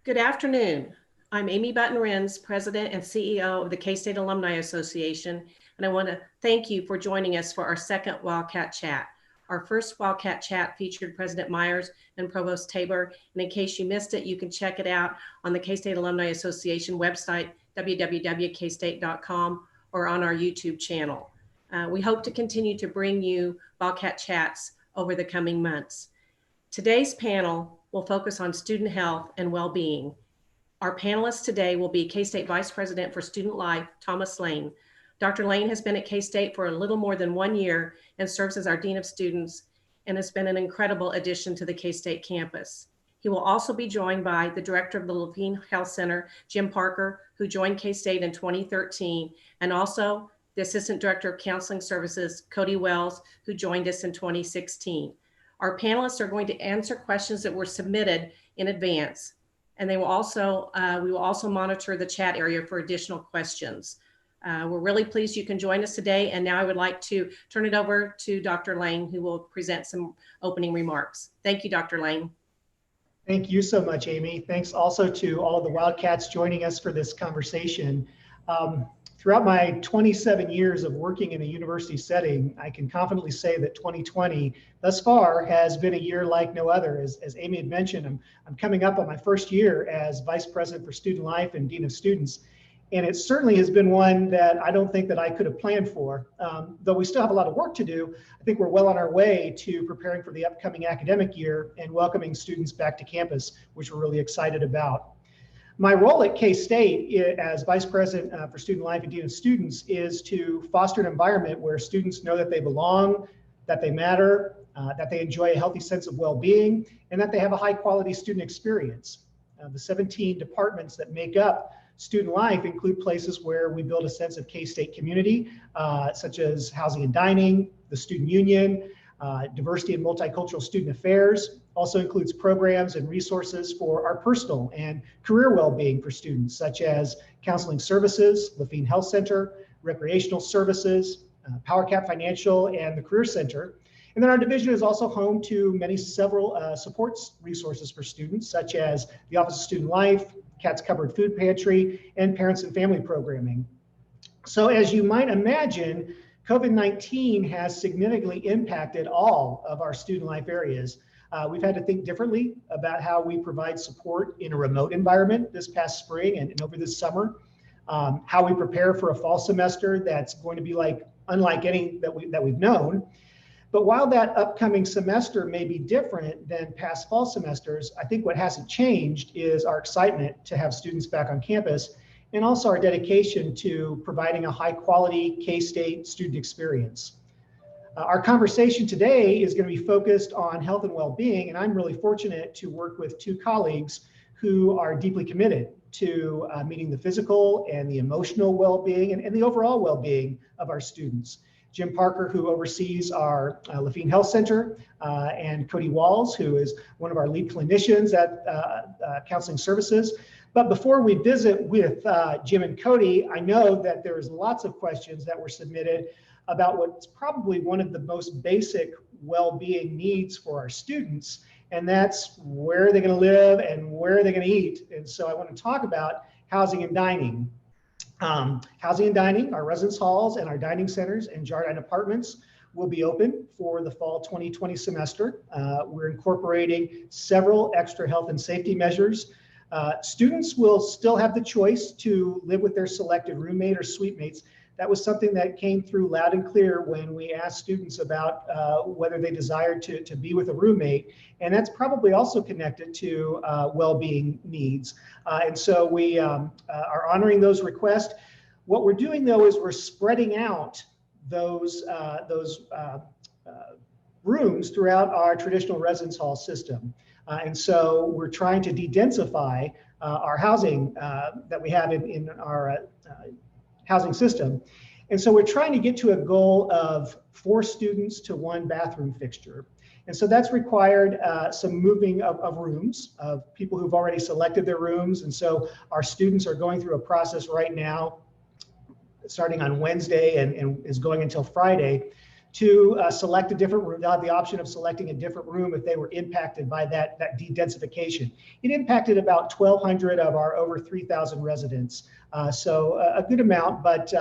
Good afternoon. I'm Amy Button-Renz, President and CEO of the K-State Alumni Association, and I want to thank you for joining us for our second Wildcat Chat. Our first Wildcat Chat featured President Myers and Provost Tabor, and in case you missed it, you can check it out on the K-State Alumni Association website, www.kstate.com, or on our YouTube channel. We hope to continue to bring you Wildcat Chats over the coming months. Today's panel will focus on student health and well-being. Our panelists today will be K-State Vice President for Student Life, Thomas Lane. Dr. Lane has been at K-State for a little more than 1 year and serves as our Dean of Students and has been an incredible addition to the K-State campus. He will also be joined by the Director of the Lafene Health Center, Jim Parker, who joined K-State in 2013, and also the Assistant Director of Counseling Services, Kodee Wells, who joined us in 2016. Our panelists are going to answer questions that were submitted in advance, and we will also monitor the chat area for additional questions. We're really pleased you can join us today, and now I would like to turn it over to Dr. Lane, who will present some opening remarks. Thank you, Dr. Lane. Thank you so much, Amy. Thanks also to all of the Wildcats joining us for this conversation. Throughout my 27 years of working in a university setting, I can confidently say that 2020 thus far has been a year like no other. As Amy had mentioned, I'm coming up on my first year as Vice President for Student Life and Dean of Students. And it certainly has been one that I don't think that I could have planned for. Though we still have a lot of work to do, I think we're well on our way to preparing for the upcoming academic year and welcoming students back to campus, which we're really excited about. My role at K-State as Vice President for Student Life and Dean of Students is to foster an environment where students know that they belong, that they matter, that they enjoy a healthy sense of well-being, and that they have a high-quality student experience. The 17 departments that make up student life include places where we build a sense of K-State community, such as housing and dining, the student union, diversity and multicultural student affairs. Also includes programs and resources for our personal and career well-being for students, such as counseling services, Lafene Health Center, recreational services, PowerCap Financial, and the Career Center. And then our division is also home to several supports resources for students, such as the Office of Student Life, Cat's Cupboard Food Pantry, and Parents and Family Programming. So as you might imagine, COVID-19 has significantly impacted all of our student life areas. We've had to think differently about how we provide support in a remote environment this past spring and over this summer, how we prepare for a fall semester that's going to be unlike any that we've known. But while that upcoming semester may be different than past fall semesters, I think what hasn't changed is our excitement to have students back on campus and also our dedication to providing a high quality K-State student experience. Our conversation today is going to be focused on health and well-being, and I'm really fortunate to work with two colleagues who are deeply committed to meeting the physical and the emotional well-being and the overall well-being of our students. Jim Parker, who oversees our Lafene Health Center, and Kodee Wells, who is one of our lead clinicians at Counseling Services. But before we visit with Jim and Kodee, I know that there's lots of questions that were submitted about what's probably one of the most basic well-being needs for our students, and that's where are they going to live and where are they going to eat. And so I want to talk about housing and dining. Housing and dining, our residence halls and our dining centers and Jardine apartments will be open for the fall 2020 semester. We're incorporating several extra health and safety measures. Students will still have the choice to live with their selected roommate or suite mates. That was something that came through loud and clear when we asked students about whether they desired to be with a roommate. And that's probably also connected to well-being needs. And so we are honoring those requests. What we're doing, though, is we're spreading out those rooms throughout our traditional residence hall system. And so we're trying to de-densify our housing that we have in our housing system. And so we're trying to get to a goal of 4 students to 1 bathroom fixture. And so that's required some moving of rooms, of people who've already selected their rooms. And so our students are going through a process right now, starting on Wednesday and is going until Friday, to select a different room. They'll have the option of selecting a different room if they were impacted by that de-densification. It impacted about 1,200 of our over 3,000 residents. So a good amount, but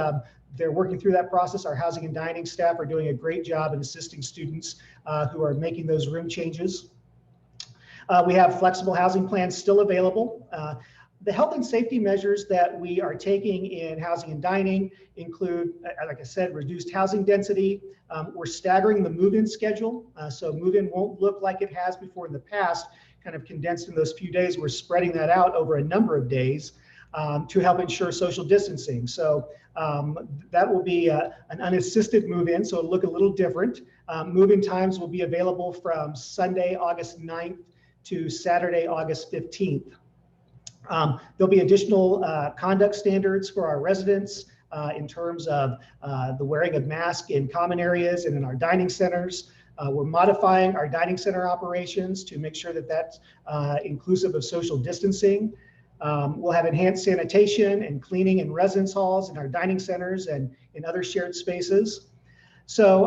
they're working through that process. Our housing and dining staff are doing a great job in assisting students who are making those room changes. We have flexible housing plans still available. The health and safety measures that we are taking in housing and dining include, like I said, reduced housing density. We're staggering the move-in schedule. So move-in won't look like it has before in the past, kind of condensed in those few days. We're spreading that out over a number of days to help ensure social distancing. So that will be an unassisted move-in, so it'll look a little different. Move-in times will be available from Sunday, August 9th to Saturday, August 15th. There'll be additional conduct standards for our residents in terms of the wearing of masks in common areas and in our dining centers. We're modifying our dining center operations to make sure that that's inclusive of social distancing. We'll have enhanced sanitation and cleaning in residence halls in our dining centers and in other shared spaces. So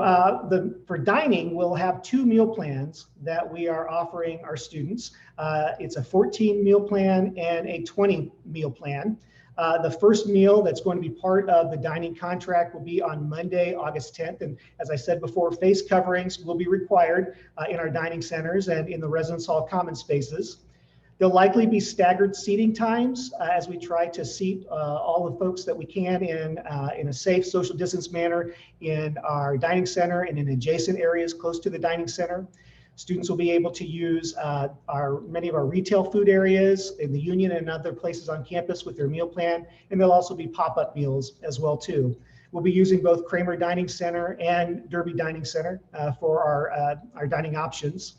for dining, we'll have 2 meal plans that we are offering our students. It's a 14 meal plan and a 20 meal plan. The first meal that's going to be part of the dining contract will be on Monday, August 10th. And as I said before, face coverings will be required in our dining centers and in the residence hall common spaces. There'll likely be staggered seating times as we try to seat all the folks that we can in a safe social distance manner in our dining center and in adjacent areas close to the dining center. Students will be able to use many of our retail food areas in the Union and other places on campus with their meal plan, and there'll also be pop-up meals as well too. We'll be using both Kramer Dining Center and Derby Dining Center for our dining options.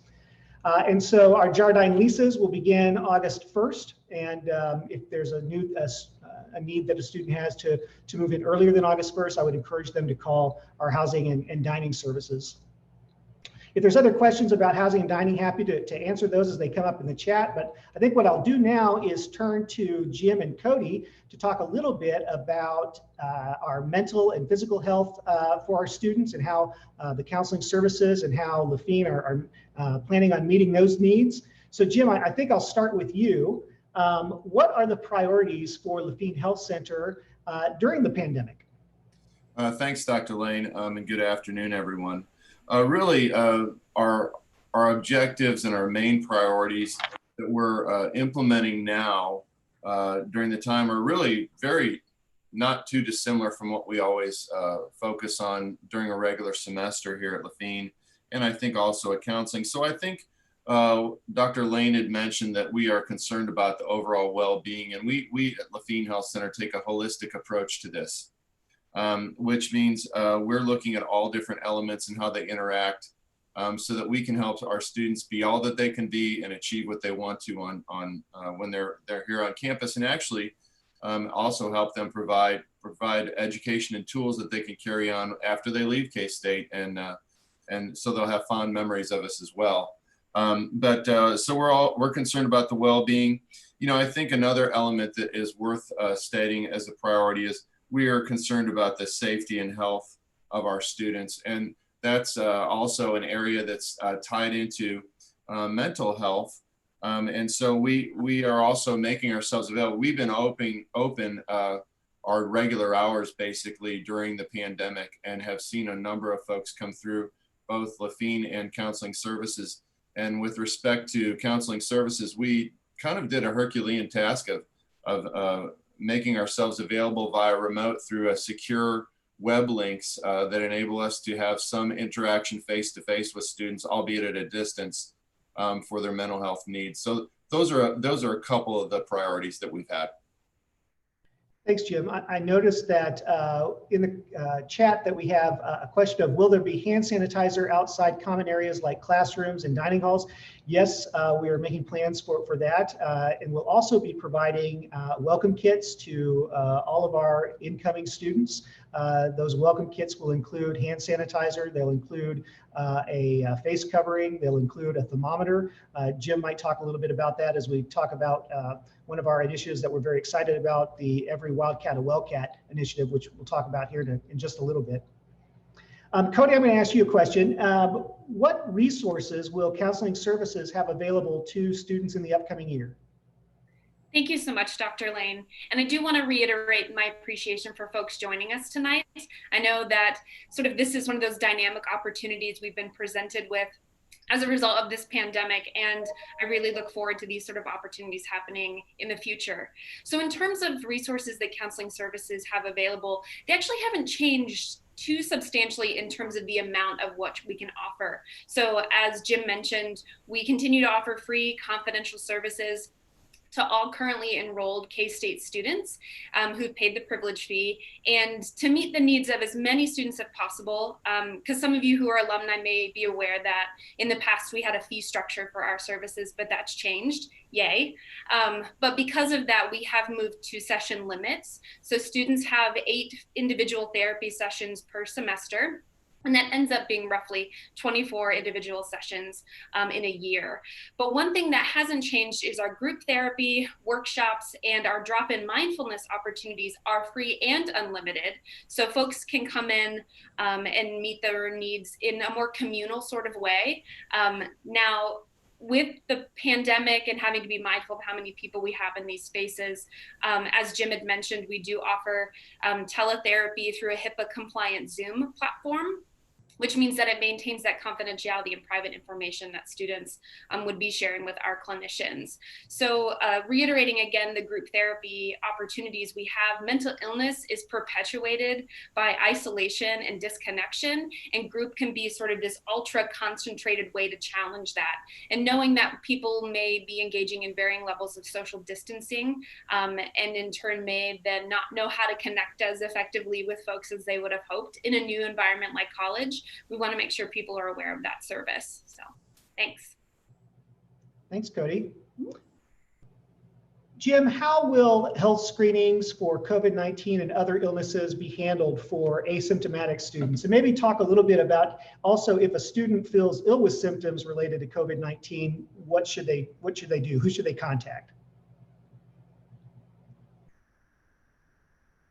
And so our Jardine leases will begin August 1st. And if there's a need that a student has to move in earlier than August 1st, I would encourage them to call our housing and dining services. If there's other questions about housing and dining, happy to answer those as they come up in the chat. But I think what I'll do now is turn to Jim and Kodee to talk a little bit about our mental and physical health for our students and how the counseling services and how Lafene are planning on meeting those needs. So Jim, I think I'll start with you. What are the priorities for Lafene Health Center during the pandemic? Thanks, Dr. Lane, and good afternoon, everyone. Really, our objectives and our main priorities that we're implementing now during the time are really very not too dissimilar from what we always focus on during a regular semester here at Lafene, and I think also at counseling. So I think Dr. Lane had mentioned that we are concerned about the overall well-being, and we at Lafene Health Center take a holistic approach to this. Which means we're looking at all different elements and how they interact so that we can help our students be all that they can be and achieve what they want to when they're here on campus, and actually also help them provide education and tools that they can carry on after they leave K-State, and so they'll have fond memories of us as well. So we're concerned about the well-being. You know, I think another element that is worth stating as a priority is we are concerned about the safety and health of our students. And that's also an area that's tied into mental health. And so we are also making ourselves available. We've been open our regular hours basically during the pandemic and have seen a number of folks come through both Lafene and counseling services. And with respect to counseling services, we kind of did a Herculean task of making ourselves available via remote through a secure web links that enable us to have some interaction face-to-face with students, albeit at a distance, for their mental health needs. So those are a couple of the priorities that we've had. Thanks, Jim. I noticed that in the chat that we have a question of, will there be hand sanitizer outside common areas like classrooms and dining halls? Yes, we are making plans for that. And we'll also be providing welcome kits to all of our incoming students. Those welcome kits will include hand sanitizer. They'll include a face covering. They'll include a thermometer. Jim might talk a little bit about that as we talk about one of our initiatives that we're very excited about, the Every Wildcat a Wellcat initiative, which we'll talk about here in just a little bit. Kodee, I'm going to ask you a question. What resources will counseling services have available to students in the upcoming year? Thank you so much, Dr. Lane. And I do want to reiterate my appreciation for folks joining us tonight. I know that sort of this is one of those dynamic opportunities we've been presented with as a result of this pandemic, and I really look forward to these sort of opportunities happening in the future. So in terms of resources that counseling services have available, they actually haven't changed too substantially in terms of the amount of what we can offer. So as Jim mentioned, we continue to offer free confidential services to all currently enrolled K-State students who've paid the privilege fee, and to meet the needs of as many students as possible, because some of you who are alumni may be aware that in the past we had a fee structure for our services, but that's changed, yay. But because of that, we have moved to session limits. So students have 8 individual therapy sessions per semester. And that ends up being roughly 24 individual sessions in a year. But one thing that hasn't changed is our group therapy, workshops, and our drop-in mindfulness opportunities are free and unlimited. So folks can come in and meet their needs in a more communal sort of way. Now, with the pandemic and having to be mindful of how many people we have in these spaces, as Jim had mentioned, we do offer teletherapy through a HIPAA compliant Zoom platform, which means that it maintains that confidentiality and private information that students would be sharing with our clinicians. So reiterating again the group therapy opportunities we have, mental illness is perpetuated by isolation and disconnection, and group can be sort of this ultra concentrated way to challenge that. And knowing that people may be engaging in varying levels of social distancing, and in turn may then not know how to connect as effectively with folks as they would have hoped in a new environment like college, we want to make sure people are aware of that service. So thanks. Thanks, Kodee. Jim, how will health screenings for COVID-19 and other illnesses be handled for asymptomatic students? And maybe talk a little bit about also if a student feels ill with symptoms related to COVID-19, what should they do? Who should they contact?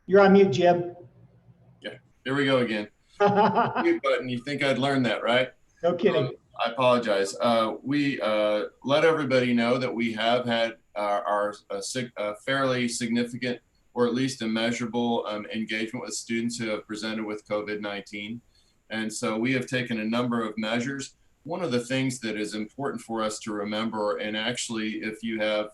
You're on mute, Jim. Yeah, here we go again. Mute button. You think I'd learn that, right? No kidding. I apologize. We let everybody know that we have had our fairly significant, or at least a measurable engagement with students who have presented with COVID-19. And so we have taken a number of measures. One of the things that is important for us to remember, and actually if you have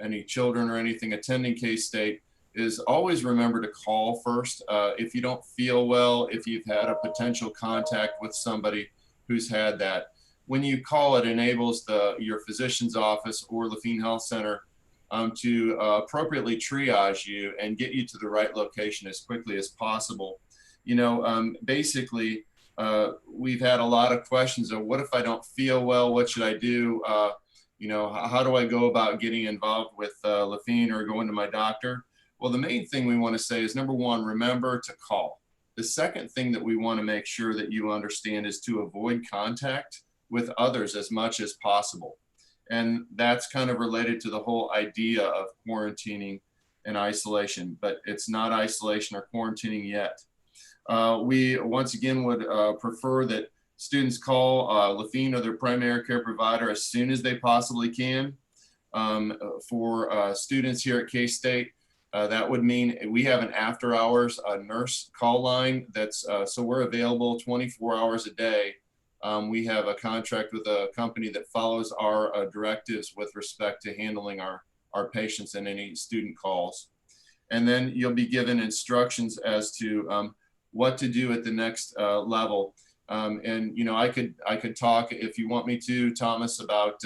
any children or anything attending K-State, is always remember to call first. If you don't feel well, if you've had a potential contact with somebody who's had that. When you call, it enables your physician's office or Lafene Health Center to appropriately triage you and get you to the right location as quickly as possible. You know, basically, we've had a lot of questions of what if I don't feel well, what should I do? You know, how do I go about getting involved with Lafene or going to my doctor? Well, the main thing we want to say is, number one, remember to call. The second thing that we want to make sure that you understand is to avoid contact with others as much as possible. And that's kind of related to the whole idea of quarantining and isolation, but it's not isolation or quarantining yet. We once again would prefer that students call Lafene or their primary care provider as soon as they possibly can. For students here at K-State, that would mean we have an after hours nurse call line that's, so we're available 24 hours a day. We have a contract with a company that follows our directives with respect to handling our patients and any student calls. And then you'll be given instructions as to what to do at the next level. And you know, I could talk, if you want me to, Thomas, about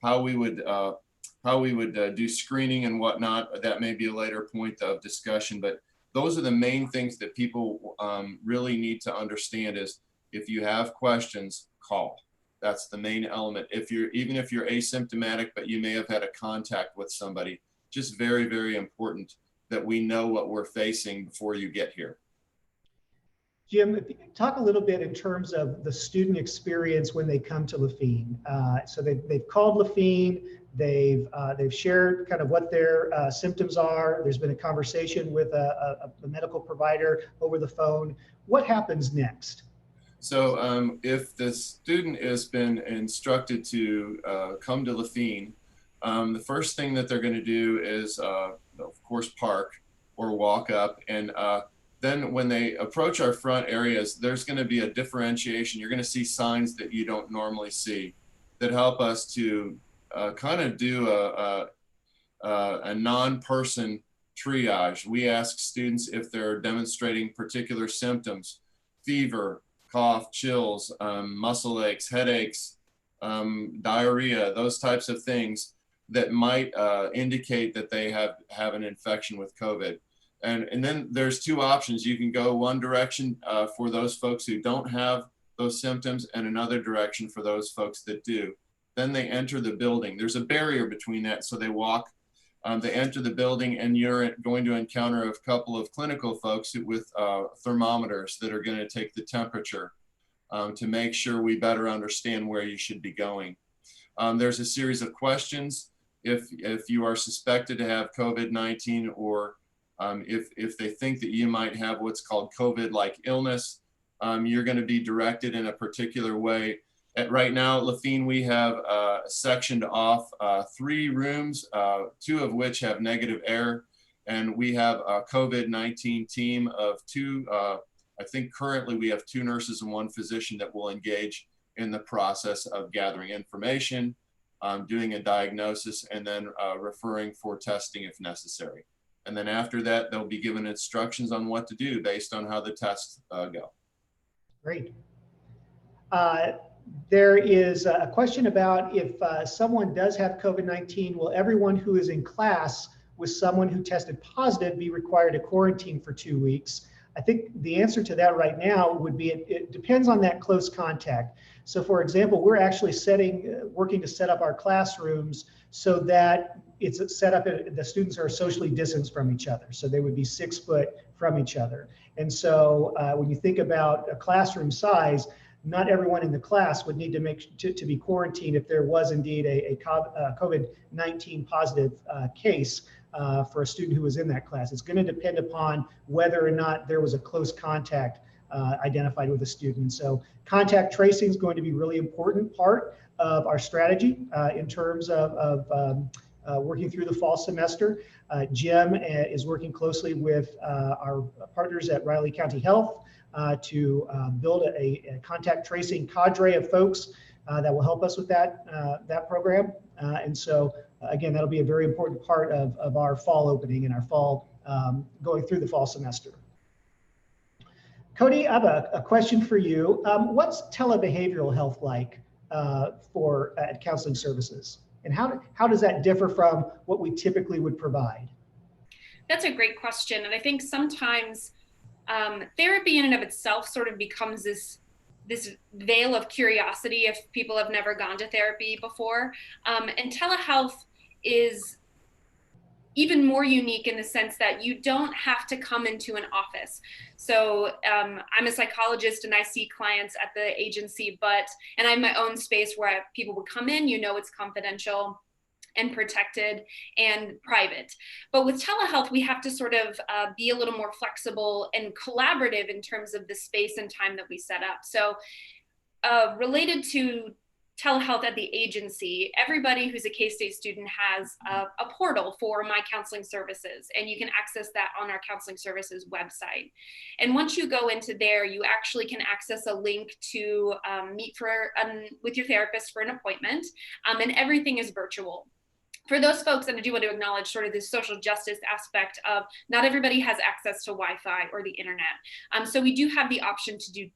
how we would do screening and whatnot. That may be a later point of discussion, but those are the main things that people really need to understand is, if you have questions, call. That's the main element. Even if you're asymptomatic, but you may have had a contact with somebody, just very, very important that we know what we're facing before you get here. Jim, talk a little bit in terms of the student experience when they come to Lafene. So they've called Lafene, they've shared kind of what their symptoms are. There's been a conversation with a medical provider over the phone. What happens next? So if the student has been instructed to come to Lafene, the first thing that they're going to do is, of course, park or walk up. And then when they approach our front areas, there's going to be a differentiation. You're going to see signs that you don't normally see that help us to kind of do a non-person triage. We ask students if they're demonstrating particular symptoms: fever, cough, chills, muscle aches, headaches, diarrhea, those types of things that might indicate that they have an infection with COVID. And then there's two options. You can go one direction for those folks who don't have those symptoms, and another direction for those folks that do. Then they enter the building. There's a barrier between that, so they walk. They enter the building, and you're going to encounter a couple of clinical folks with thermometers that are going to take the temperature to make sure we better understand where you should be going. There's a series of questions. If you are suspected to have COVID-19, or if they think that you might have what's called COVID-like illness, you're going to be directed in a particular way. Right now at Lafene, we have sectioned off 3 rooms, 2 of which have negative air. And we have a COVID-19 team of 2, I think currently we have 2 nurses and 1 physician that will engage in the process of gathering information, doing a diagnosis, and then referring for testing if necessary. And then after that, they'll be given instructions on what to do based on how the tests go. Great. There is a question about if someone does have COVID-19, will everyone who is in class with someone who tested positive be required to quarantine for 2 weeks? I think the answer to that right now would be it depends on that close contact. So for example, we're actually working to set up our classrooms so that it's set up, the students are socially distanced from each other. So they would be 6 foot from each other. And so when you think about a classroom size, not everyone in the class would need to be quarantined if there was indeed a COVID-19 positive case for a student who was in that class. It's going to depend upon whether or not there was a close contact identified with a student. So contact tracing is going to be a really important part of our strategy in terms of working through the fall semester. Jim is working closely with our partners at Riley County Health to build a contact tracing cadre of folks that will help us with that program. And so again, that'll be a very important part of our fall opening and our fall going through the fall semester. Kodee, I have a question for you. What's telebehavioral health like for counseling services? And how does that differ from what we typically would provide? That's a great question. And I think sometimes therapy in and of itself sort of becomes this veil of curiosity if people have never gone to therapy before. And telehealth is even more unique in the sense that you don't have to come into an office. So I'm a psychologist and I see clients at the agency, and I have my own space where people would come in, it's confidential and protected and private. But with telehealth, we have to sort of be a little more flexible and collaborative in terms of the space and time that we set up. So related to telehealth at the agency, everybody who's a K-State student has a portal for My Counseling Services, and you can access that on our counseling services website. And once you go into there, you actually can access a link to meet with your therapist for an appointment, and everything is virtual. For those folks, and I do want to acknowledge sort of this social justice aspect of not everybody has access to Wi-Fi or the internet. So we do have the option to do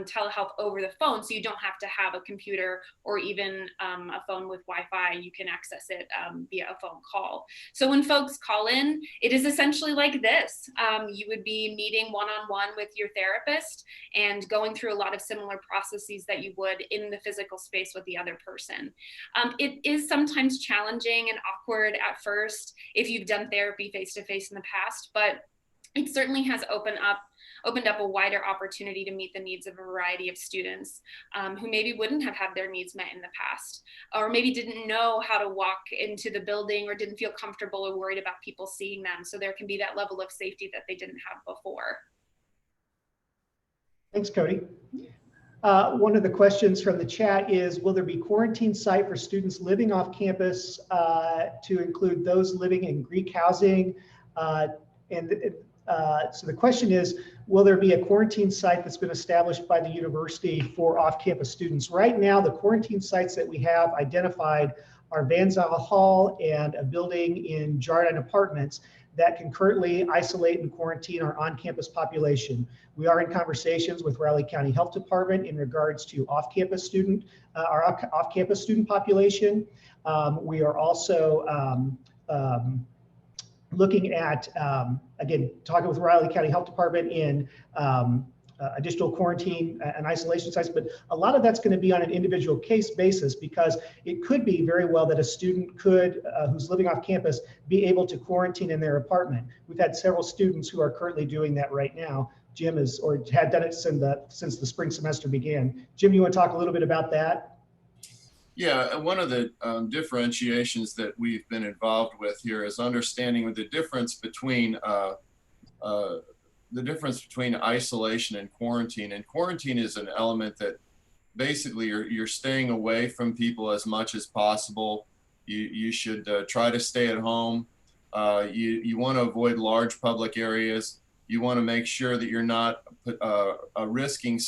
telehealth over the phone, so you don't have to have a computer or even a phone with Wi-Fi. You can access it via a phone call. So when folks call in, it is essentially like this. You would be meeting one-on-one with your therapist and going through a lot of similar processes that you would in the physical space with the other person. It is sometimes challenging and awkward at first if you've done therapy face-to-face in the past, but it certainly has opened up opened up a wider opportunity to meet the needs of a variety of students who maybe wouldn't have had their needs met in the past, or maybe didn't know how to walk into the building or didn't feel comfortable or worried about people seeing them. So there can be that level of safety that they didn't have before. Thanks, Kodee. One of the questions from the chat is, will there be quarantine site for students living off campus to include those living in Greek housing? So the question is, will there be a quarantine site that's been established by the university for off-campus students? Right now, the quarantine sites that we have identified are Van Zyl Hall and a building in Jardine Apartments that can currently isolate and quarantine our on-campus population. We are in conversations with Riley County Health Department in regards to off-campus student, our off-campus student population. We are also looking at, again, talking with Riley County Health Department in additional quarantine and isolation sites, but a lot of that's going to be on an individual case basis, because it could be very well that a student could, who's living off campus, be able to quarantine in their apartment. We've had several students who are currently doing that right now. Jim is, or had done it since the spring semester began. Jim, you want to talk a little bit about that? Yeah, one of the differentiations that we've been involved with here is understanding the difference between isolation and quarantine. And quarantine is an element that basically you're staying away from people as much as possible. You should try to stay at home. You want to avoid large public areas. You want to make sure that you're not risking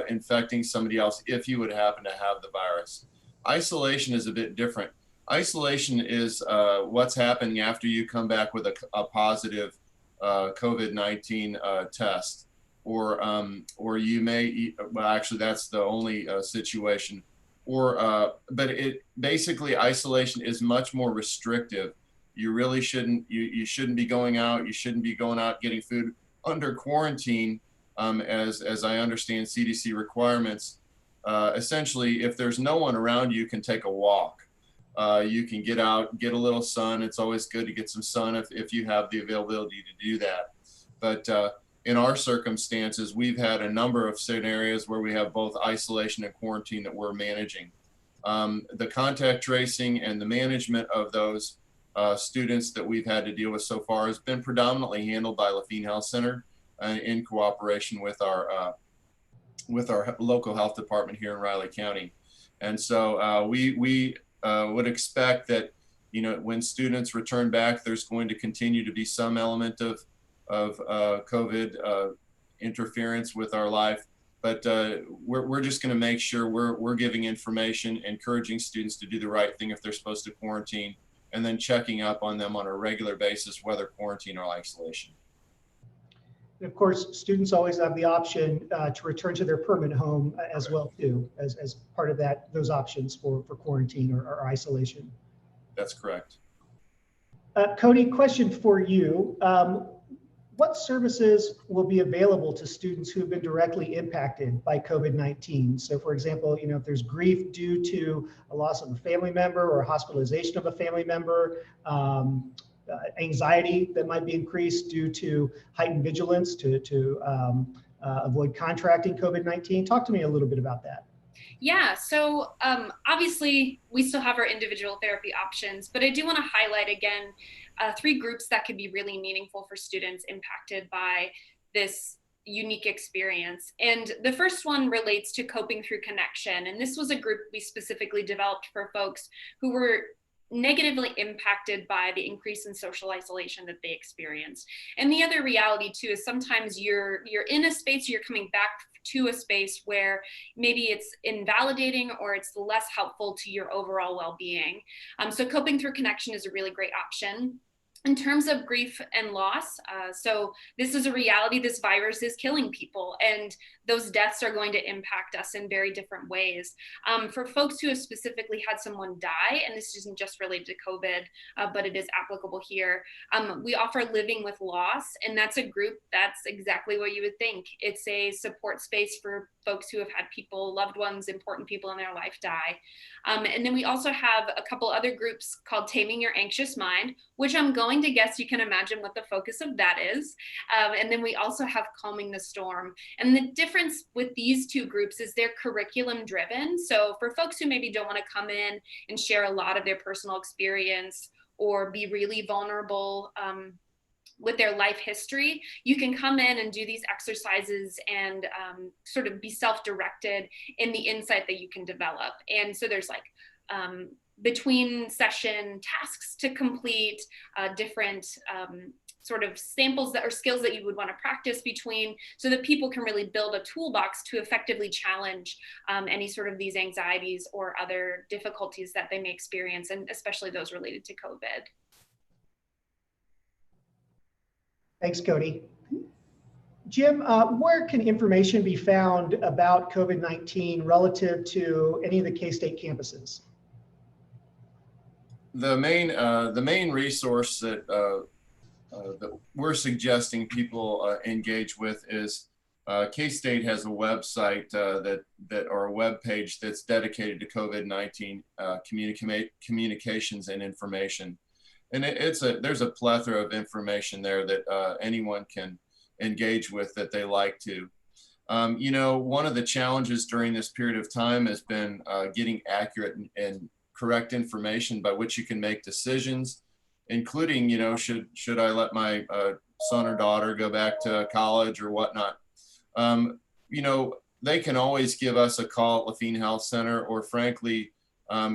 infecting somebody else if you would happen to have the virus. Isolation is a bit different. Isolation is what's happening after you come back with a positive COVID-19 test, or you may, well, actually that's the only situation, but it basically, isolation is much more restrictive. You really shouldn't, you shouldn't be going out. You shouldn't be going out getting food. Under quarantine, as I understand CDC requirements, essentially, if there's no one around, you can take a walk. You can get out, get a little sun. It's always good to get some sun if you have the availability to do that. But in our circumstances, we've had a number of scenarios where we have both isolation and quarantine that we're managing. The contact tracing and the management of those students that we've had to deal with so far has been predominantly handled by Lafene Health Center in cooperation with our local health department here in Riley County. And so we would expect that, you know, when students return back, there's going to continue to be some element of COVID interference with our life. But we're just going to make sure we're giving information, encouraging students to do the right thing if they're supposed to quarantine, and then checking up on them on a regular basis, whether quarantine or isolation. And of course, students always have the option to return to their permanent home as well too, as part of those options for quarantine or isolation. That's correct. Kodee, question for you. What services will be available to students who have been directly impacted by COVID-19? So for example, you know, if there's grief due to a loss of a family member or hospitalization of a family member, anxiety that might be increased due to heightened vigilance to avoid contracting COVID-19. Talk to me a little bit about that. Yeah, so obviously we still have our individual therapy options, but I do want to highlight again 3 groups that could be really meaningful for students impacted by this unique experience. And the first one relates to coping through connection. And this was a group we specifically developed for folks who were negatively impacted by the increase in social isolation that they experienced. And the other reality too is sometimes you're in a space, you're coming back to a space where maybe it's invalidating or it's less helpful to your overall well-being. So coping through connection is a really great option. In terms of grief and loss, so this is a reality, this virus is killing people, and those deaths are going to impact us in very different ways. For folks who have specifically had someone die, and this isn't just related to COVID, but it is applicable here, we offer Living with Loss, and that's a group that's exactly what you would think. It's a support space for folks who have had people, loved ones, important people in their life die. And then we also have a couple other groups called Taming Your Anxious Mind, which I'm going to guess you can imagine what the focus of that is. And then we also have Calming the Storm. And the difference with these two groups is they're curriculum driven. So for folks who maybe don't want to come in and share a lot of their personal experience or be really vulnerable with their life history, you can come in and do these exercises and sort of be self-directed in the insight that you can develop. And so there's like between session tasks to complete, different sort of samples that are skills that you would want to practice between, so that people can really build a toolbox to effectively challenge any sort of these anxieties or other difficulties that they may experience, and especially those related to COVID. Thanks, Kodee. Jim, where can information be found about COVID-19 relative to any of the K-State campuses? The main resource that we're suggesting people engage with is K-State has a website or a web page that's dedicated to COVID-19 communications and information. And there's a plethora of information there that anyone can engage with that they like to. You know, one of the challenges during this period of time has been getting accurate and correct information by which you can make decisions, including, you know, should I let my son or daughter go back to college or whatnot. You know, they can always give us a call at Lafene Health Center, or frankly,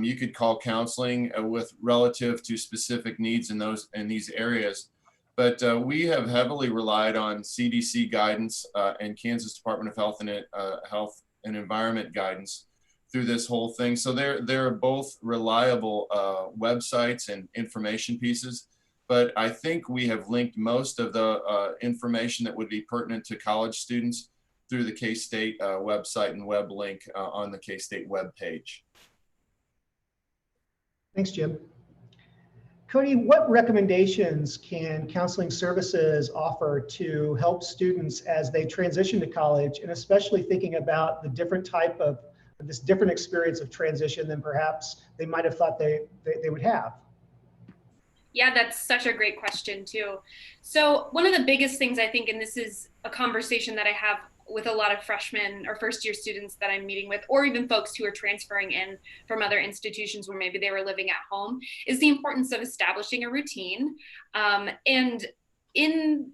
you could call counseling with relative to specific needs in these areas. But we have heavily relied on CDC guidance and Kansas Department of Health and Environment guidance through this whole thing. So they're both reliable websites and information pieces. But I think we have linked most of the information that would be pertinent to college students through the K-State website and web link on the K-State web page. Thanks, Jim. Kodee, what recommendations can counseling services offer to help students as they transition to college, and especially thinking about the different type of this different experience of transition than perhaps they might have thought they would have? Yeah, that's such a great question too. So one of the biggest things I think, and this is a conversation that I have with a lot of freshmen or first year students that I'm meeting with, or even folks who are transferring in from other institutions where maybe they were living at home, is the importance of establishing a routine. And in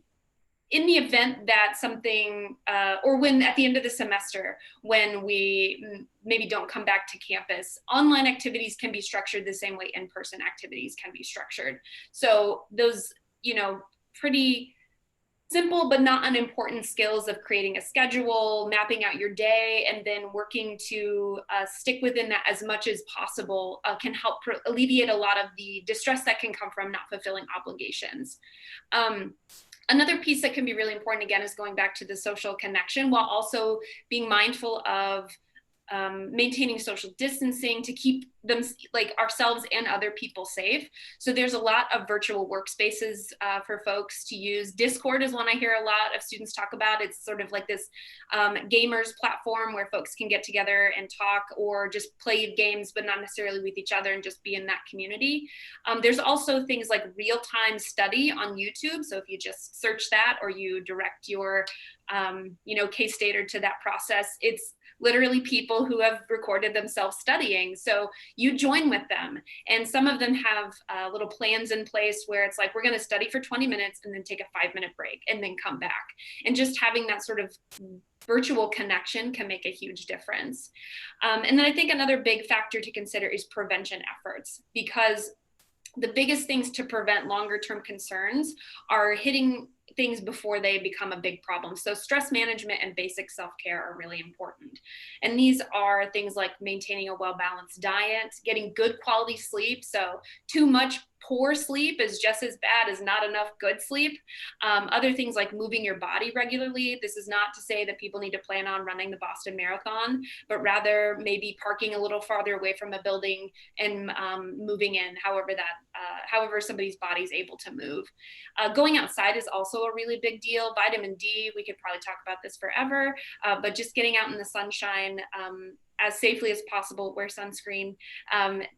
the event that something, or when at the end of the semester, when we maybe don't come back to campus, online activities can be structured the same way in-person activities can be structured. So those, you know, pretty simple but not unimportant skills of creating a schedule, mapping out your day, and then working to stick within that as much as possible can help alleviate a lot of the distress that can come from not fulfilling obligations. Another piece that can be really important, again, is going back to the social connection while also being mindful of maintaining social distancing to keep them, like ourselves and other people, safe. So there's a lot of virtual workspaces for folks to use. Discord is one I hear a lot of students talk about. It's sort of like this gamers platform where folks can get together and talk, or just play games, but not necessarily with each other, and just be in that community. There's also things like real-time study on YouTube. So if you just search that, or you direct your you know, K-Stater to that process, it's literally people who have recorded themselves studying. So you join with them. And some of them have little plans in place where it's like, we're going to study for 20 minutes and then take a 5-minute break and then come back. And just having that sort of virtual connection can make a huge difference. And then I think another big factor to consider is prevention efforts, because the biggest things to prevent longer term concerns are hitting things before they become a big problem. So stress management and basic self-care are really important. And these are things like maintaining a well-balanced diet, getting good quality sleep. So too much poor sleep is just as bad as not enough good sleep. Other things like moving your body regularly. This is not to say that people need to plan on running the Boston Marathon, but rather maybe parking a little farther away from a building and moving in, however however somebody's body's able to move. Going outside is also a really big deal. Vitamin D, we could probably talk about this forever, but just getting out in the sunshine as safely as possible, wear sunscreen,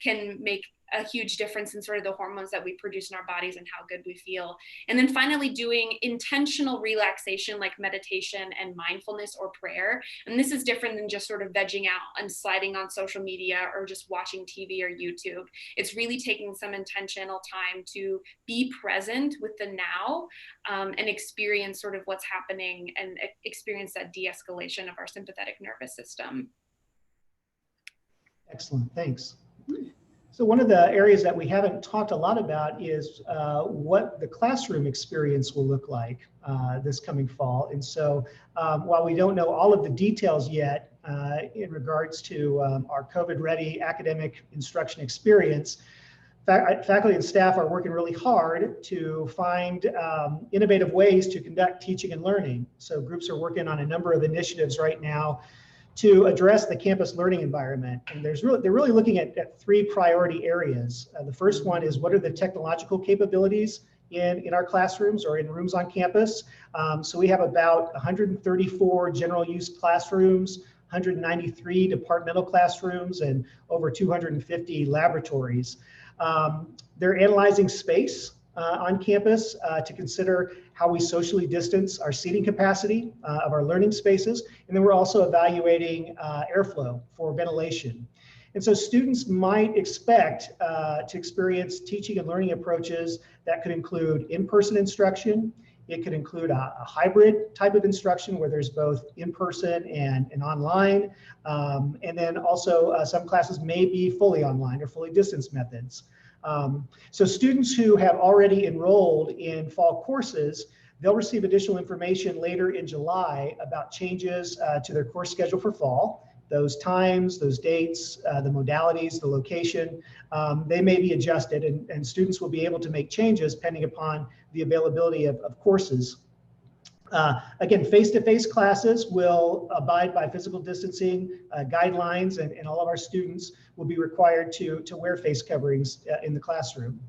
can make a huge difference in sort of the hormones that we produce in our bodies and how good we feel. And then finally, doing intentional relaxation like meditation and mindfulness or prayer. And this is different than just sort of vegging out and sliding on social media or just watching TV or YouTube. It's really taking some intentional time to be present with the now, and experience sort of what's happening and experience that de-escalation of our sympathetic nervous system. Excellent, thanks. So one of the areas that we haven't talked a lot about is what the classroom experience will look like this coming fall. And so while we don't know all of the details yet in regards to our COVID-ready academic instruction experience, faculty and staff are working really hard to find innovative ways to conduct teaching and learning. So groups are working on a number of initiatives right now to address the campus learning environment. And they're really looking at three priority areas. The first one is, what are the technological capabilities in our classrooms or in rooms on campus? So we have about 134 general use classrooms, 193 departmental classrooms, and over 250 laboratories. They're analyzing space on campus to consider how we socially distance our seating capacity of our learning spaces. And then we're also evaluating airflow for ventilation. And so students might expect to experience teaching and learning approaches that could include in-person instruction. It could include a hybrid type of instruction where there's both in-person and online. And then also some classes may be fully online or fully distance methods. So students who have already enrolled in fall courses, they'll receive additional information later in July about changes to their course schedule for fall. Those times, those dates, the modalities, the location, they may be adjusted, and students will be able to make changes depending upon the availability of courses. Again, face-to-face classes will abide by physical distancing guidelines, and all of our students will be required to wear face coverings in the classroom.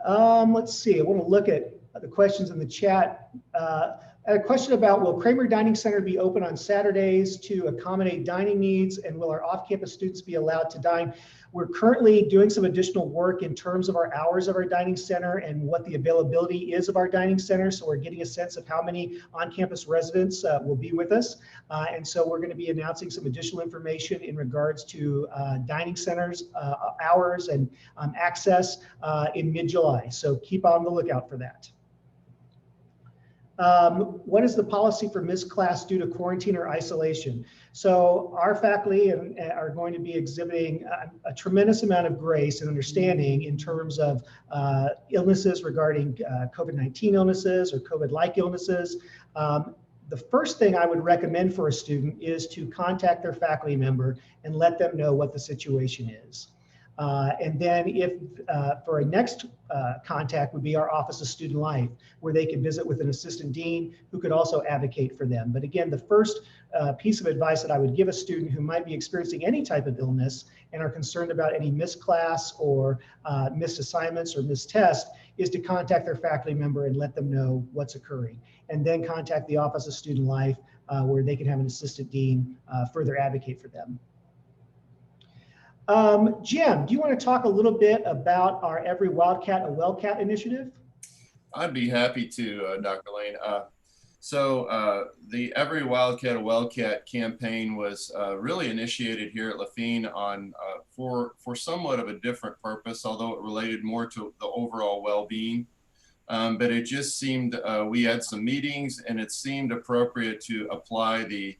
Let's see, I want to look at the questions in the chat. A question about, will Kramer Dining Center be open on Saturdays to accommodate dining needs, and will our off-campus students be allowed to dine? We're currently doing some additional work in terms of our hours of our dining center and what the availability is of our dining center. So we're getting a sense of how many on-campus residents will be with us. And so we're going to be announcing some additional information in regards to dining centers, hours, and access in mid-July. So keep on the lookout for that. What is the policy for missed class due to quarantine or isolation? So our faculty are going to be exhibiting a tremendous amount of grace and understanding in terms of illnesses regarding COVID-19 illnesses or COVID-like illnesses. The first thing I would recommend for a student is to contact their faculty member and let them know what the situation is. And then if for a next contact would be our Office of Student Life, where they could visit with an assistant dean who could also advocate for them. But again, the first piece of advice that I would give a student who might be experiencing any type of illness and are concerned about any missed class or missed assignments or missed tests is to contact their faculty member and let them know what's occurring. And then contact the Office of Student Life, where they can have an assistant dean further advocate for them. Jim, do you want to talk a little bit about our Every Wildcat a Wellcat initiative? I'd be happy to, Dr. Lane. The Every Wildcat a Wellcat campaign was really initiated here at Lafene on for somewhat of a different purpose, although it related more to the overall well-being. But it just seemed, we had some meetings, and it seemed appropriate to apply the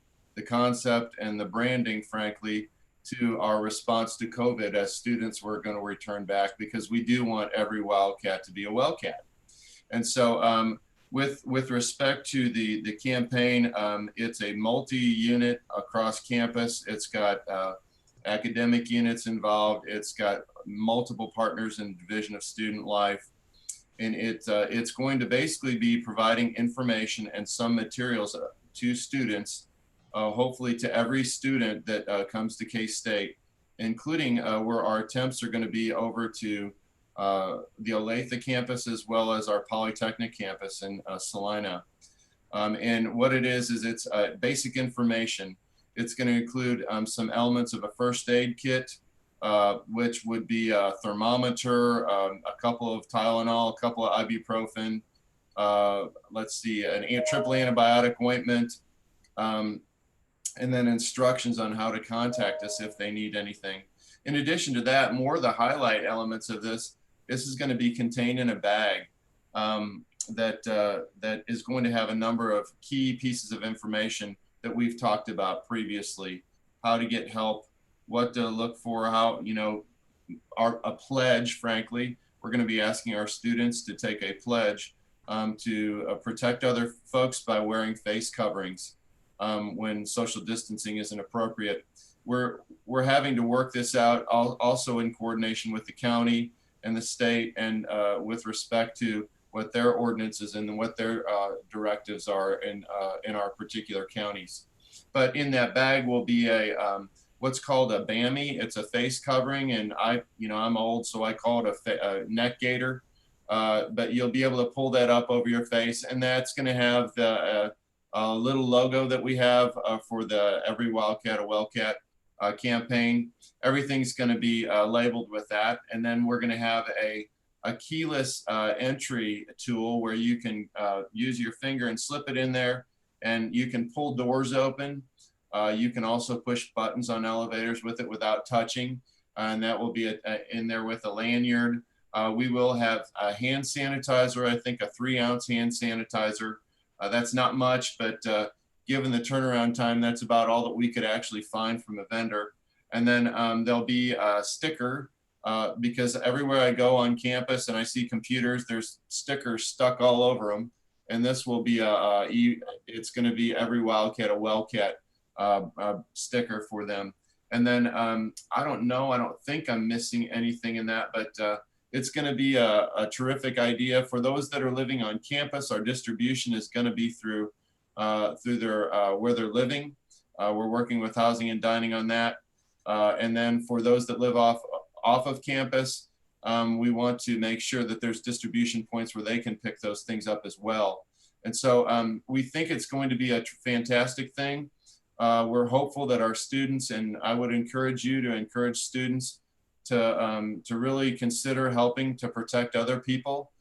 concept and the branding, frankly, to our response to COVID as students were going to return back, because we do want every Wildcat to be a Wellcat. And so with respect to the campaign, it's a multi-unit across campus. It's got academic units involved. It's got multiple partners in the Division of Student Life. And it's going to basically be providing information and some materials to students, hopefully to every student that comes to K-State, including where our attempts are going to be over to the Olathe campus as well as our Polytechnic campus in Salina. And what it is it's basic information. It's going to include some elements of a first aid kit, which would be a thermometer, a couple of Tylenol, a couple of ibuprofen, let's see, triple antibiotic ointment, and then instructions on how to contact us if they need anything. In addition to that, more of the highlight elements of this is going to be contained in a bag that is going to have a number of key pieces of information that we've talked about previously: how to get help, what to look for, how, you know, a pledge. Frankly, we're going to be asking our students to take a pledge to protect other folks by wearing face coverings when social distancing isn't appropriate. We're having to work this out also in coordination with the county and the state, and with respect to what their ordinances and what their directives are in our particular counties. But in that bag will be a what's called a BAMI. It's a face covering, and I'm old, so I call it a neck gaiter. But you'll be able to pull that up over your face, and that's going to have the little logo that we have for the Every Wildcat a Wellcat campaign. Everything's going to be labeled with that, and then we're going to have a keyless entry tool where you can use your finger and slip it in there, and you can pull doors open. You can also push buttons on elevators with it without touching, and that will be in there with a lanyard. We will have a hand sanitizer, I think a 3-ounce hand sanitizer. That's not much, but given the turnaround time, that's about all that we could actually find from a vendor. And then there'll be a sticker, because everywhere I go on campus and I see computers, there's stickers stuck all over them. And this will be it's going to be Every Wildcat a Wellcat sticker for them. And then I don't think I'm missing anything in that, but it's going to be a terrific idea for those that are living on campus. Our distribution is going to be through their where they're living. We're working with Housing and Dining on that. And then for those that live off of campus, we want to make sure that there's distribution points where they can pick those things up as well. And so we think it's going to be a fantastic thing. We're hopeful that our students, and I would encourage you to encourage students to really consider helping to protect other people.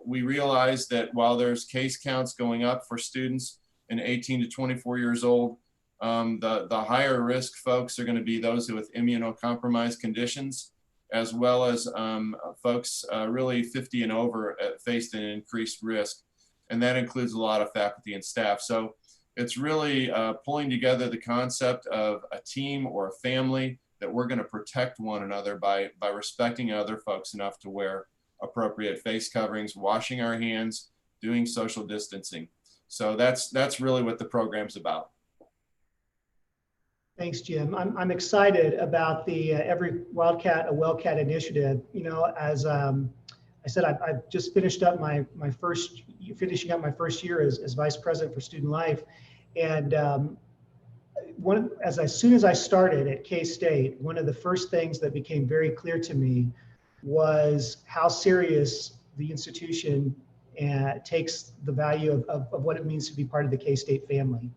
We realize that while there's case counts going up for students in 18 to 24 years old, the higher risk folks are going to be those with immunocompromised conditions, as well as folks really 50 and over faced an increased risk. And that includes a lot of faculty and staff. So it's really pulling together the concept of a team or a family that we're going to protect one another by respecting other folks enough to wear appropriate face coverings, washing our hands, doing social distancing. So that's really what the program's about. Thanks, Jim. I'm excited about the Every Wildcat a Wellcat initiative. You know, as I said, I've just finishing up my first year as Vice President for Student Life, and as soon as I started at K-State, one of the first things that became very clear to me was how serious the institution takes the value of what it means to be part of the K-State family.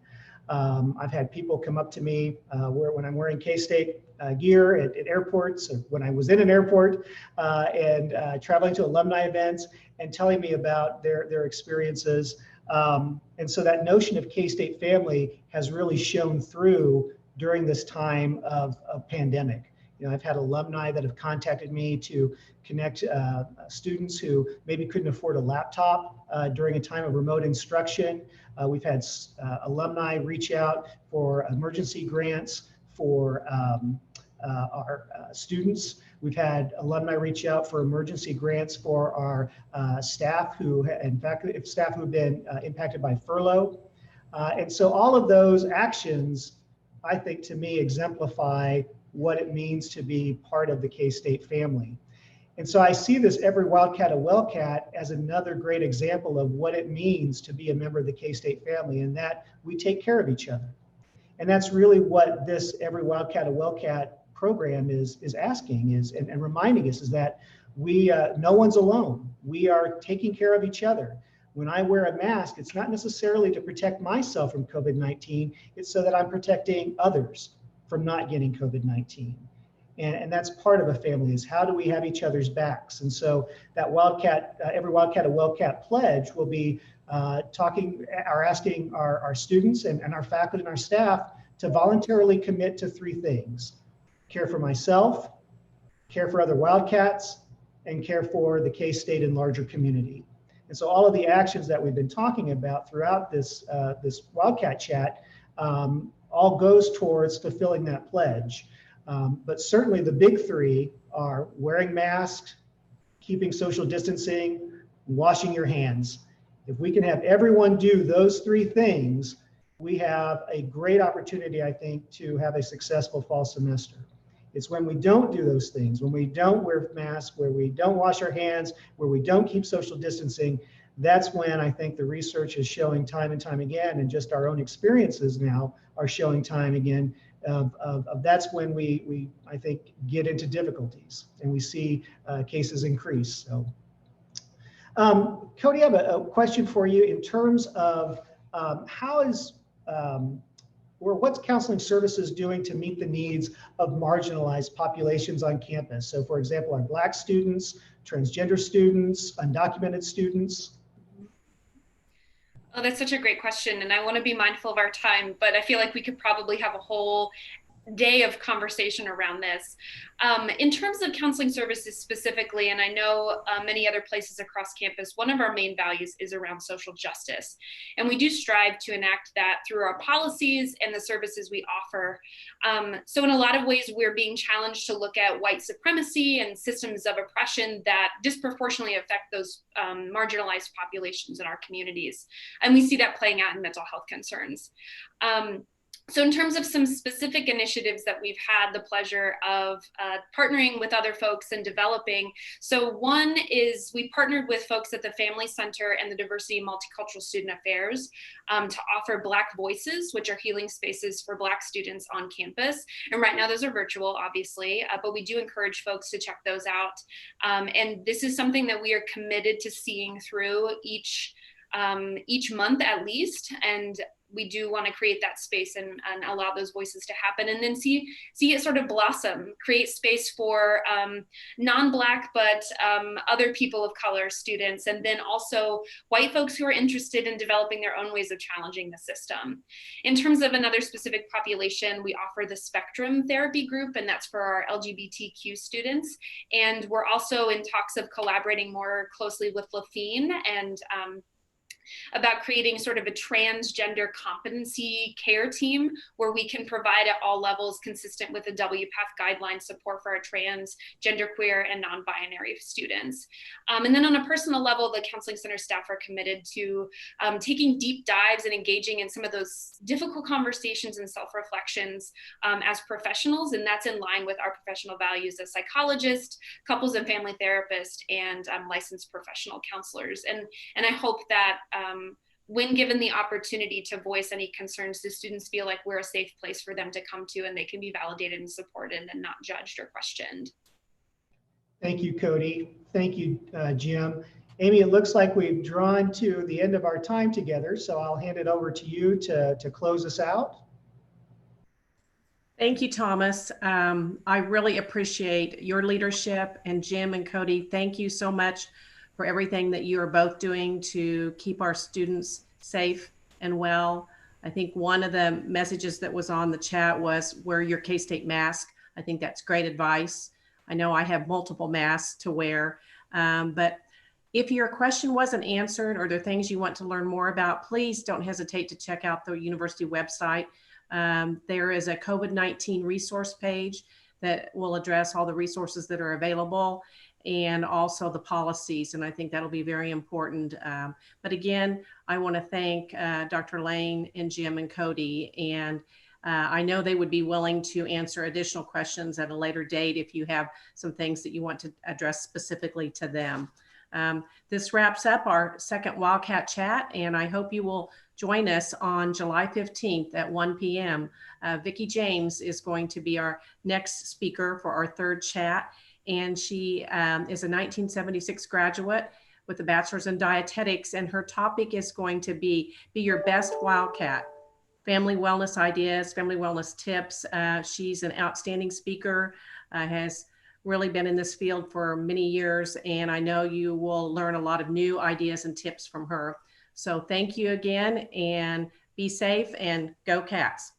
I've had people come up to me when I'm wearing K-State gear at airports, or when I was in an airport, and traveling to alumni events, and telling me about their experiences. And so that notion of K-State family has really shown through during this time of pandemic. You know, I've had alumni that have contacted me to connect students who maybe couldn't afford a laptop during a time of remote instruction. We've had alumni reach out for emergency grants for our students. We've had alumni reach out for emergency grants for our staff staff who have been impacted by furlough. And so all of those actions, I think, to me, exemplify what it means to be part of the K-State family. And so I see this Every Wildcat a Wellcat as another great example of what it means to be a member of the K-State family, and that we take care of each other. And that's really what this Every Wildcat a Wellcat program is asking and reminding us, is that no one's alone. We are taking care of each other. When I wear a mask, it's not necessarily to protect myself from COVID-19, it's so that I'm protecting others from not getting COVID-19. And that's part of a family, is how do we have each other's backs? And so that Wildcat, every Wildcat a Wellcat pledge will be asking our students and our faculty and our staff to voluntarily commit to 3 things: care for myself, care for other Wildcats, and care for the K-State and larger community. And so all of the actions that we've been talking about throughout this Wildcat chat all goes towards fulfilling that pledge. But certainly the big 3 are wearing masks, keeping social distancing, washing your hands. If we can have everyone do those 3 things, we have a great opportunity, I think, to have a successful fall semester. It's when we don't do those things, when we don't wear masks, where we don't wash our hands, where we don't keep social distancing, that's when I think the research is showing time and time again, and just our own experiences now are showing time again, that's when we I think get into difficulties and we see cases increase. So Kodee, I have a question for you in terms of what's counseling services doing to meet the needs of marginalized populations on campus? So for example, our Black students, transgender students, undocumented students. Oh, that's such a great question. And I want to be mindful of our time, but I feel like we could probably have a whole day of conversation around this. In terms of counseling services specifically, and I know many other places across campus, one of our main values is around social justice. And we do strive to enact that through our policies and the services we offer. So in a lot of ways, we're being challenged to look at white supremacy and systems of oppression that disproportionately affect those marginalized populations in our communities. And we see that playing out in mental health concerns. So in terms of some specific initiatives that we've had the pleasure of partnering with other folks and developing. So one is we partnered with folks at the Family Center and the Diversity and Multicultural Student Affairs to offer Black Voices, which are healing spaces for Black students on campus. And right now those are virtual, obviously, but we do encourage folks to check those out. And this is something that we are committed to seeing through each month at least. And we do want to create that space and allow those voices to happen, and then see it sort of blossom, create space for non-Black, but other people of color students, and then also white folks who are interested in developing their own ways of challenging the system. In terms of another specific population, we offer the Spectrum Therapy Group, and that's for our LGBTQ students. And we're also in talks of collaborating more closely with Lafene and about creating sort of a transgender competency care team where we can provide at all levels, consistent with the WPATH guidelines, support for our trans, genderqueer, and non-binary students. And then on a personal level, the Counseling Center staff are committed to taking deep dives and engaging in some of those difficult conversations and self-reflections as professionals, and that's in line with our professional values as psychologists, couples and family therapists, and licensed professional counselors. And I hope that when given the opportunity to voice any concerns, the students feel like we're a safe place for them to come to, and they can be validated and supported and not judged or questioned. Thank you, Kodee. Thank you, Jim. Amy, it looks like we've drawn to the end of our time together, so I'll hand it over to you to close us out. Thank you, Thomas. I really appreciate your leadership, and Jim and Kodee, thank you so much for everything that you are both doing to keep our students safe and well. I think one of the messages that was on the chat was wear your K-State mask. I think that's great advice. I know I have multiple masks to wear, but if your question wasn't answered or there are things you want to learn more about, please don't hesitate to check out the university website. There is a COVID-19 resource page that will address all the resources that are available, and also the policies. And I think that'll be very important. But again, I want to thank Dr. Lane and Jim and Kodee. And I know they would be willing to answer additional questions at a later date if you have some things that you want to address specifically to them. This wraps up our second Wildcat Chat, and I hope you will join us on July 15th at 1 p.m. Vicki James is going to be our next speaker for our third chat, and she is a 1976 graduate with a bachelor's in dietetics, and her topic is going to be your best Wildcat. Family wellness ideas, family wellness tips. She's an outstanding speaker, has really been in this field for many years, and I know you will learn a lot of new ideas and tips from her. So thank you again, and be safe and go Cats.